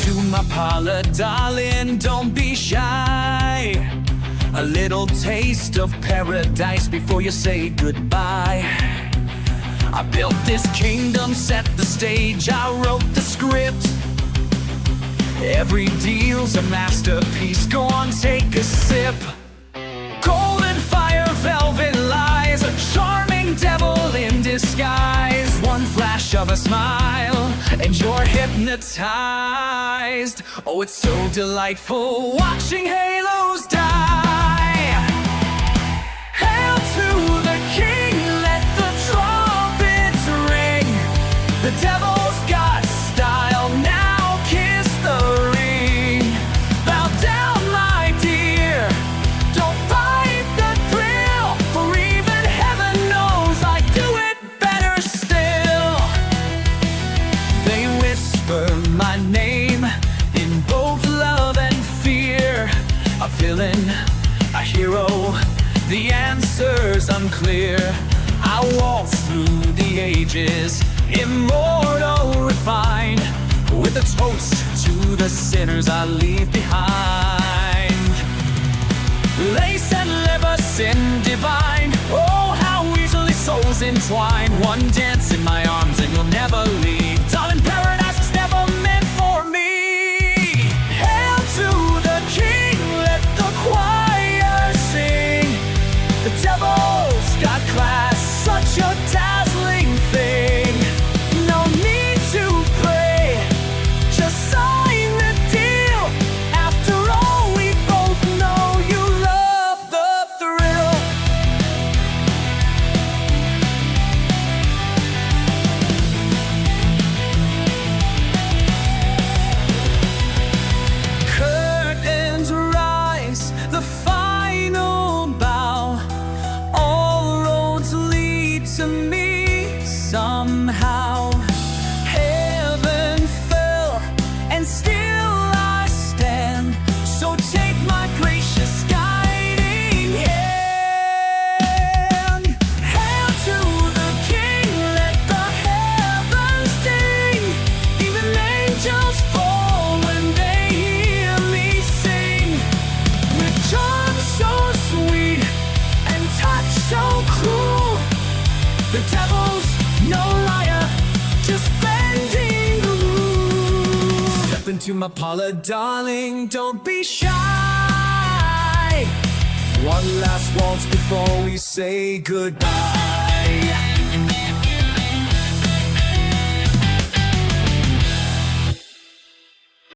into my parlor, darling, don't be shy. A little taste of paradise before you say goodbye. I built this kingdom, set the stage, I wrote the script. Every deal's a masterpiece, go on, take a sip. Golden fire, velvet lies, a charming devil in disguise. One flash of a smile, and you're hypnotized. Oh, it's so delightful watching halos die. Hail to the king, let the trumpets ring. The devil's got style, now kiss the ring. Bow down, my dear, don't fight the thrill, for even heaven knows I do it better still. They whisper my name in both love and fear. A villain, a hero, the answer's unclear. I waltz through the ages, immortal, refined, with a toast to the sinners I leave behind. Lace and liver, sin divine, oh, how easily souls entwine. One dance in my arms and you'll never leave. Darling, paradise was never meant for me. Hail to the king, let the choir sing. The devil's got class, such a dazzling thing. No need to pray, just sign the deal. After all, we both know you love the thrill. Curtains rise, the final bow. All roads lead to me somehow. Heaven fell, and still I stand. So take my gracious guiding hand. Hail to the king, let the heavens ding. Even angels fall when they hear me sing. With charm so sweet and touch so cruel, the devil's no liar, just bending the rules. Step into my parlor, darling, don't be shy. One last waltz before we say goodbye.